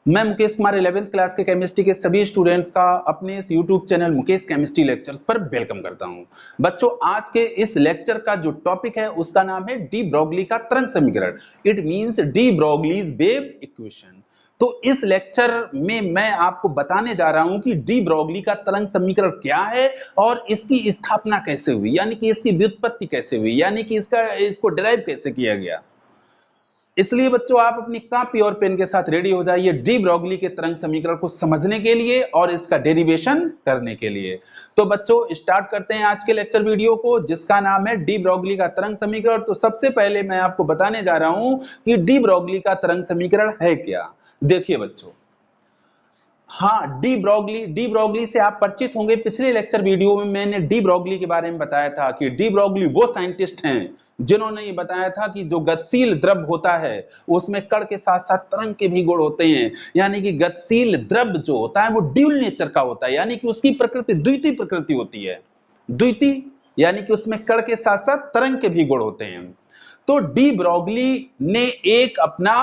मैं Mukesh Kumar 11th class के chemistry के सभी स्टूडेंट्स का अपने इस YouTube channel Mukesh chemistry lectures पर वेलकम करता हूं। बच्चों, आज के इस लेक्चर का जो टॉपिक है उसका नाम है डी ब्रोगली का तरंग समीकरण। It means D Broglie's wave equation. तो इस लेक्चर में मैं आपको बताने जा रहा हूं कि डी ब्रोगली का तरंग समीकरण क्या है और इसकी स्थापना कैसे हुई, यानी कि इसकी व्युत्पत्ति कैसे हुई, यानी कि इसको डिराइव कैसे किया गया। इसलिए बच्चों, आप अपनी कॉपी और पेन के साथ रेडी हो जाइए डी ब्रोगली के तरंग समीकरण को समझने के लिए और इसका डेरिवेशन करने के लिए। तो बच्चों, स्टार्ट करते हैं आज के लेक्चर वीडियो को, जिसका नाम है डी ब्रोगली का तरंग समीकरण। तो सबसे पहले मैं आपको बताने जा रहा हूं कि डी ब्रोगली का तरंग समीकरण है क्या। देखिए बच्चों, हाँ, डी ब्रोगली से आप परिचित होंगे। पिछले लेक्चर वीडियो में मैंने डी ब्रोगली के बारे में बताया था कि डी ब्रोगली वो साइंटिस्ट हैं जिन्होंने ये बताया था कि जो गतिशील द्रव होता है उसमें कण के साथ साथ तरंग के भी गुण होते हैं। यानी कि गतिशील द्रव जो होता है वो ड्यूल नेचर का होता है, यानी कि उसकी प्रकृति द्वितीय प्रकृति होती है। द्वितीय यानी कि उसमें कण के साथ साथ तरंग के भी गुण होते हैं। तो डी ब्रोगली ने एक अपना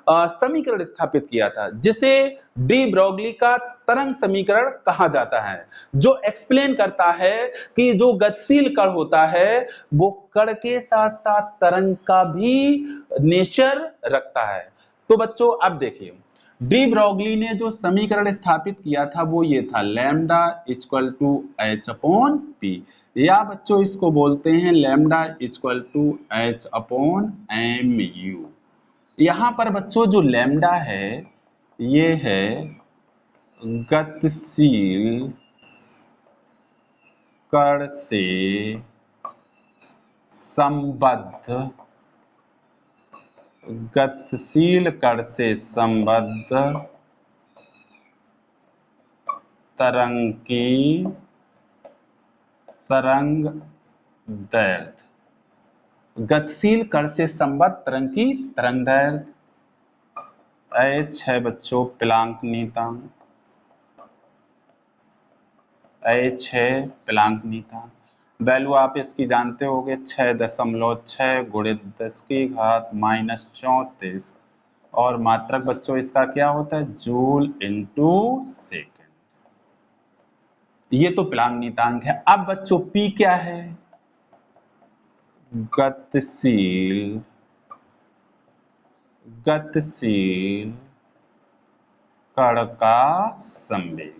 समीकरण स्थापित किया था जिसे डी ब्रोगली का तरंग समीकरण कहा जाता है, जो एक्सप्लेन करता है कि जो गतिशील कण होता है वो कण के साथ साथ तरंग का भी नेचर रखता है। तो बच्चों, अब देखिए, डी ब्रोगली ने जो समीकरण स्थापित किया था वो ये था, lambda equal to h upon p, या बच्चों इसको बोलते हैं lambda equal to h upon m u. यहां पर बच्चों जो लैम्डा है ये है गतिशील कण से संबद्ध, गतिशील कण से संबद्ध तरंग की तरंग दैर्ध्य, गतिशील कण से संबद्ध तरंग की तरंग दैर्ध्य। एच है बच्चों प्लांक नीयतांक, एच है प्लांक नीयतांक। वैल्यू आप इसकी जानते होंगे, 6.6 गुणित 10 की घात -34, और मात्रक बच्चों इसका क्या होता है, जूल इनटू सेकेंड। ये तो प्लांक नीयतांक है। अब बच्चों पी क्या है, गतिशील कण का संवेग।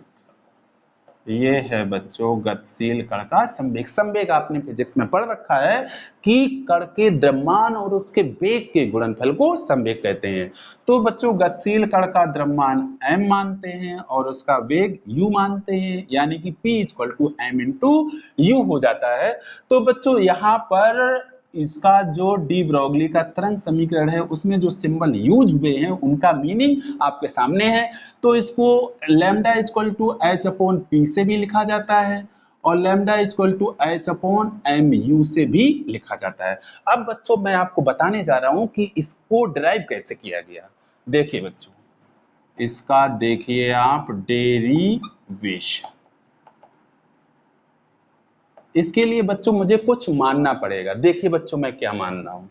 ये है बच्चों गतिशील कण का संवेग। संवेग आपने फिजिक्स में पढ़ रखा है कि कण के द्रव्यमान और उसके वेग के गुणनफल को संवेग कहते हैं। तो बच्चों गतिशील कण का द्रव्यमान m मानते हैं और उसका वेग u मानते हैं, यानी कि p equal to m into u हो जाता है। तो बच्चों यहाँ पर इसका जो डी ब्रोगली का तरंग समीकरण है उसमें जो सिंबल यूज हुए हैं उनका मीनिंग आपके सामने है। तो इसको lambda equal to h upon p से भी लिखा जाता है और lambda equal to h upon m u से भी लिखा जाता है। अब बच्चों मैं आपको बताने जा रहा हूं कि इसको डिराइव कैसे किया गया। देखिए बच्चों, इसका देखिए आप डेरिवेशन। इसके लिए बच्चों मुझे कुछ मानना पड़ेगा। देखिए बच्चों मैं क्या मान रहा हूं,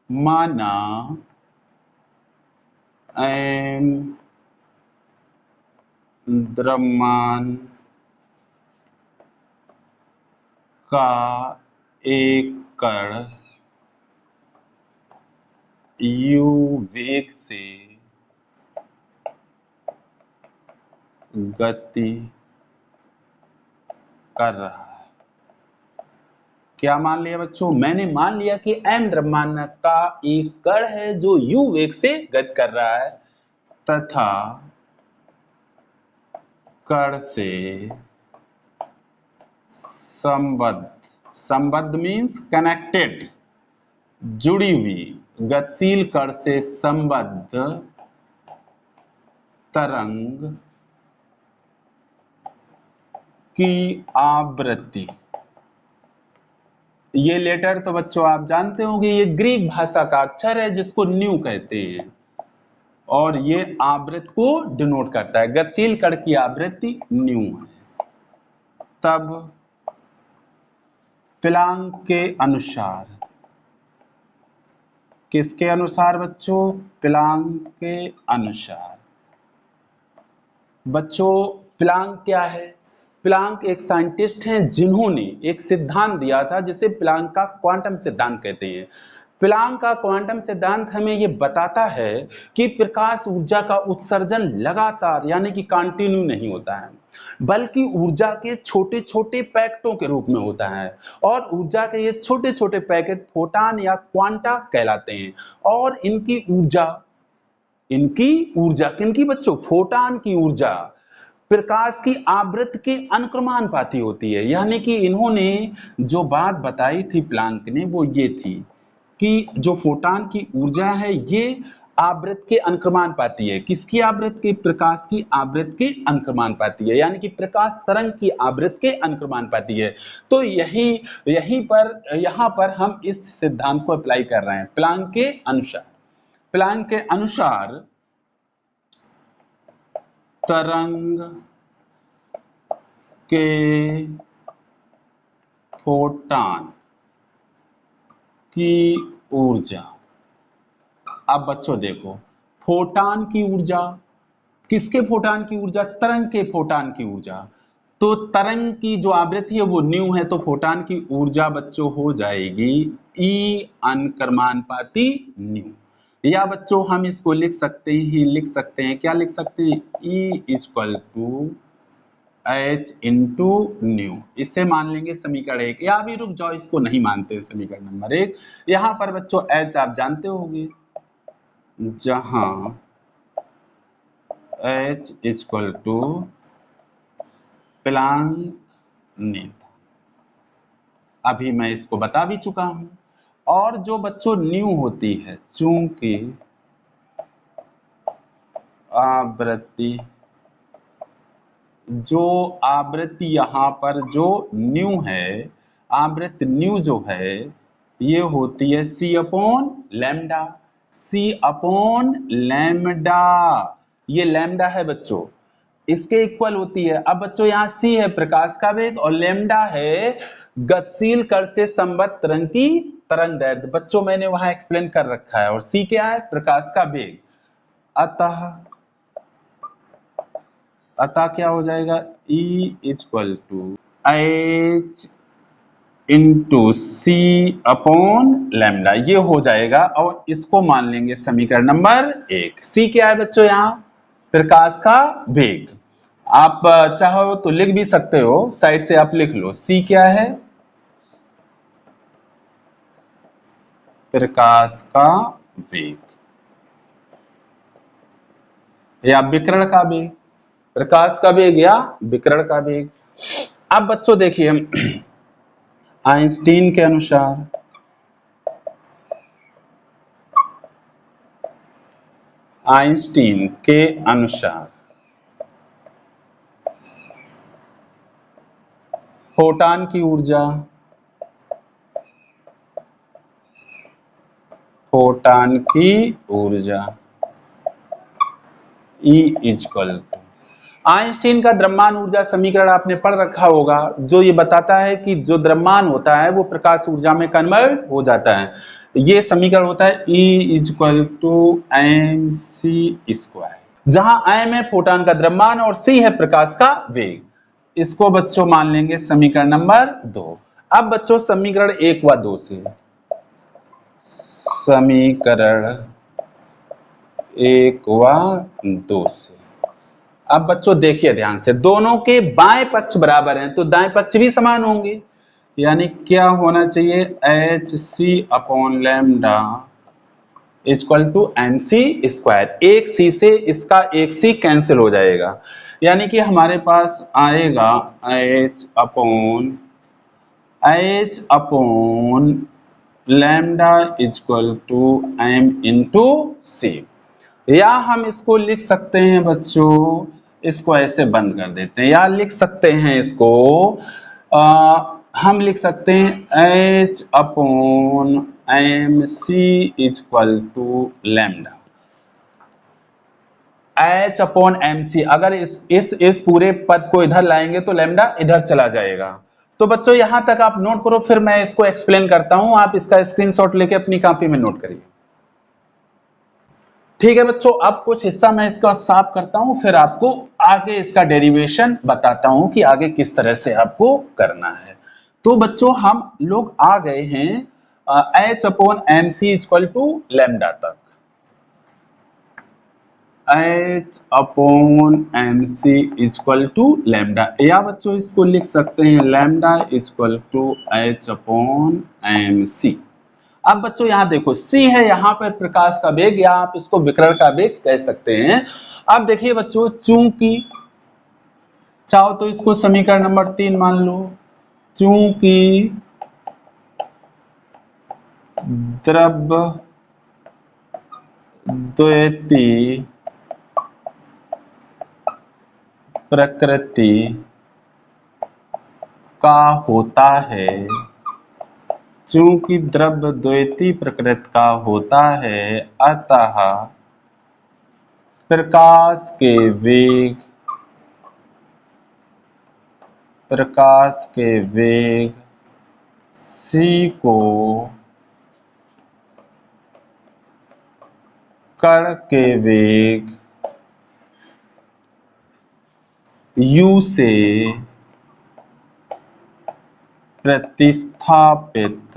माना एम द्रव्यमान का एक कण u वेग से गति कर रहा है। क्या मान लिया बच्चों, मैंने मान लिया कि m द्रव्यमान का एक कण है जो u वेग से गति कर रहा है तथा कण से संबद्ध मीन्स कनेक्टेड, जुड़ी हुई, गतिशील कण से संबद्ध तरंग की आवृत्ति। ये लेटर तो बच्चों आप जानते होंगे, ये ग्रीक भाषा का अक्षर है जिसको न्यू कहते हैं और ये आवृत्ति को डिनोट करता है। गतिशील कण की आवृत्ति न्यू है। तब प्लांक के अनुसार किसके अनुसार बच्चों? प्लैंक के अनुसार। बच्चों प्लैंक क्या है? प्लैंक एक साइंटिस्ट हैं जिन्होंने एक सिद्धांत दिया था जिसे प्लैंक का क्वांटम सिद्धांत कहते हैं। प्लैंक का क्वांटम सिद्धांत हमें यह बताता है कि प्रकाश ऊर्जा का उत्सर्जन लगातार यानी कि कंटिन्यू नहीं होता है, बल्कि ऊर्जा के छोटे छोटे पैकेटों के रूप में होता है। और ऊर्जा के ये छोटे छोटे पैकेट फोटॉन या क्वांटा कहलाते हैं। और इनकी ऊर्जा किनकी बच्चों? फोटॉन की ऊर्जा प्रकाश की आवृत्ति के अनुक्रमानुपाती होती है। यानी कि इन्होंने जो बात बताई थी प्लैंक ने वो ये थी कि जो फोटॉन की ऊर्जा है ये आवृत्ति के अनुक्रमानुपाती है। किसकी आवृत्ति के? प्रकाश की आवृत्ति के अनुक्रमानुपाती है, यानी कि प्रकाश तरंग की आवृत्ति के अनुक्रमानुपाती है। तो यहाँ पर हम इस सिद्धांत को अप्लाई कर रहे हैं प्लैंक के अनुसार। प्लैंक के अनुसार तरंग के फोटॉन की ऊर्जा। अब बच्चों देखो, फोटॉन की ऊर्जा, किसके फोटॉन की ऊर्जा? तरंग के फोटॉन की ऊर्जा। तो तरंग की जो आवृत्ति है वो न्यू है, तो फोटॉन की ऊर्जा बच्चों हो जाएगी E अनुक्रमानुपाती न्यू। या बच्चों हम इसको लिख सकते हैं क्या लिख सकते हैं? E equal to H into nu. इससे मान लेंगे समीकरण 1। या अभी रुक जाओ, इसको नहीं मानते समीकरण नंबर 1। यहाँ पर बच्चों H आप जानते होंगे, जहां H इक्वल टू प्लैंक ने था, अभी मैं इसको बता भी चुका हूं। और जो बच्चों न्यू होती है, चूंकि आवृत्ति यहाँ पर जो न्यू है, आवृत्ति न्यू जो है ये होती है C upon lambda. C upon lambda, ये लैम्डा है बच्चों, इसके इक्वल होती है। अब बच्चों यहाँ C है प्रकाश का वेग और लैम्डा है गतिशील कण से संबद्ध तरंग की तरंग दैर्ध्य। बच्चों मैंने वहां एक्सप्लेन कर रखा है। और C क्या है? प्रकाश का वेग। अतः क्या हो जाएगा? E equal to H into C upon lambda, ये हो जाएगा। और इसको मान लेंगे समीकरण नंबर 1। C क्या है बच्चों? यहाँ प्रकाश का वेग। आप चाहो तो लिख भी सकते हो, साइड से आप लिख लो। C क्या है? प्रकाश का वेग या विकिरण का वेग। प्रकाश का वेग या विकिरण का वेग। अब बच्चों देखिए, आइंस्टीन के अनुसार फोटॉन की ऊर्जा E इक्वल टू, आइंस्टीन का द्रव्यमान ऊर्जा समीकरण आपने पढ़ रखा होगा, जो ये बताता है कि जो द्रव्यमान होता है वो प्रकाश ऊर्जा में कन्वर्ट हो जाता है। ये समीकरण होता है E equal to mc square, जहां m है फोटॉन का द्रव्यमान और c है प्रकाश का वेग। इसको बच्चों मान लेंगे समीकरण नंबर 2। अब बच्चों समीकरण 1 व 2 से, समीकरण 1 व 2 से, अब बच्चों देखिए ध्यान से, दोनों के बाएं पक्ष बराबर हैं तो दाएं पक्ष भी समान होंगे। यानी क्या होना चाहिए? Hc upon lambda equal to mc square. एक c से इसका एक c कैंसिल हो जाएगा, यानी कि हमारे पास आएगा h upon lambda equal to m into c। या हम इसको लिख सकते हैं बच्चों, इसको ऐसे बंद कर देते हैं, या लिख सकते हैं इसको हम लिख सकते हैं H upon mc equal to lambda. H upon mc, अगर इस पूरे पद को इधर लाएंगे तो लैम्डा इधर चला जाएगा। तो बच्चों यहां तक आप नोट करो, फिर मैं इसको एक्सप्लेन करता हूं। आप इसका स्क्रीनशॉट लेके अपनी कॉपी में नोट करिए। ठीक है बच्चों, अब कुछ हिस्सा मैं इसका साफ करता हूं, फिर आपको आगे इसका डेरिवेशन बताता हूं कि आगे किस तरह से आपको करना है। तो बच्चों हम लोग आ गए हैं h upon m c equal to lambda तक। h upon m c equal to lambda, या बच्चों इसको लिख सकते हैं lambda equal to h upon m c. अब बच्चों यहां देखो c है यहाँ पर प्रकाश का वेग, या आप इसको विकिरण का वेग कह सकते हैं। अब देखिए बच्चों, चूंकि चाहो तो इसको समीकरण नंबर 3 मान लो, चूंकि द्रव द्वैती प्रकृति का होता है, चूंकि द्रव द्वैती प्रकृति का होता है, अतः प्रकाश के वेग c को कण के वेग u से प्रतिस्थापित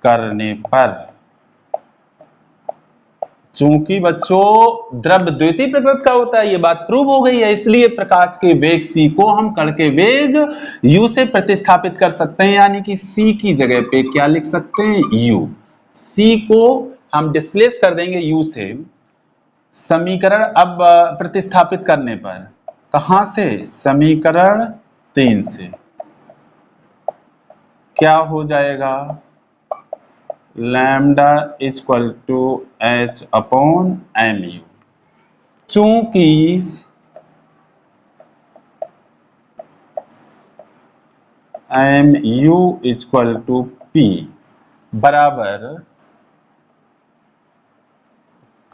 करने पर, चूंकि बच्चों द्रव द्वैती प्रकृति का होता है, ये बात प्रूव हो गई है, इसलिए प्रकाश के वेग c को हम कण के वेग u से प्रतिस्थापित कर सकते हैं, यानी कि c की जगह पे क्या लिख सकते हैं, u। c को हम डिस्प्लेस कर देंगे u से, समीकरण अब प्रतिस्थापित करने पर कहां से, समीकरण 3 से क्या हो जाएगा, lambda equal to h upon m u. चूंकि m u equal to p बराबर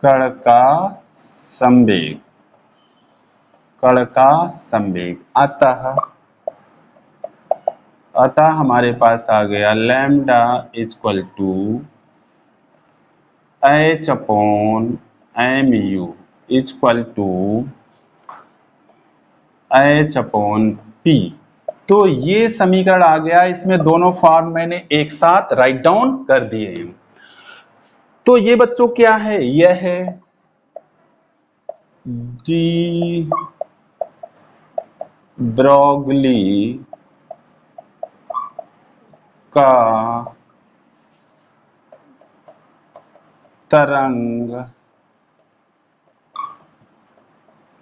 कण का संवेग, अतः हमारे पास आ गया lambda equal to h upon m u equal to h upon p. तो ये समीकरण आ गया, इसमें दोनों फॉर्म मैंने एक साथ राइट डाउन कर दिए हैं। तो ये बच्चों क्या है, यह है डी ब्रोगली का तरंग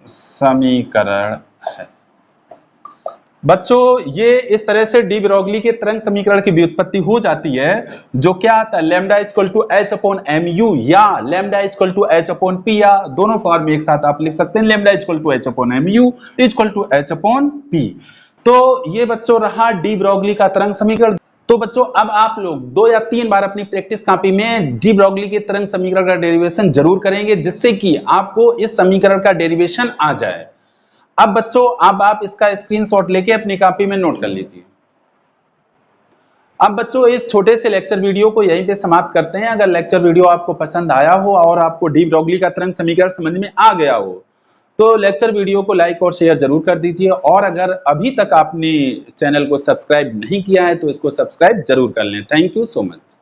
समीकरण है। बच्चों ये इस तरह से डी ब्रोगली के तरंग समीकरण की व्युत्पत्ति हो जाती है, जो क्या आता है, lambda equal to h upon m u या lambda equal to h upon p, या दोनों फॉर्म एक साथ आप लिख सकते हैं, lambda equal to h upon m u equal to h upon p. तो ये बच्चों रहा डी ब्रोगली का तरंग समीकरण। तो बच्चों अब आप लोग 2 या 3 बार अपनी प्रैक्टिस कॉपी में डी ब्रोगली के तरंग समीकरण का डेरिवेशन जरूर करेंगे, जिससे कि आपको इस समीकरण का डेरिवेशन आ जाए। अब बच्चों अब आप इसका स्क्रीनशॉट लेके अपनी कॉपी में नोट कर लीजिए। अब बच्चों इस छोटे से लेक्चर वीडियो को यहीं पे समाप्त करते हैं। अगर लेक्चर वीडियो आपको पसंद आया हो और आपको डी ब्रोगली का तरंग समीकरण समझ में आ गया हो, तो लेक्चर वीडियो को लाइक और शेयर जरूर कर दीजिए, और अगर अभी तक आपने चैनल को सब्सक्राइब नहीं किया है तो इसको सब्सक्राइब जरूर कर लें। Thank you so much.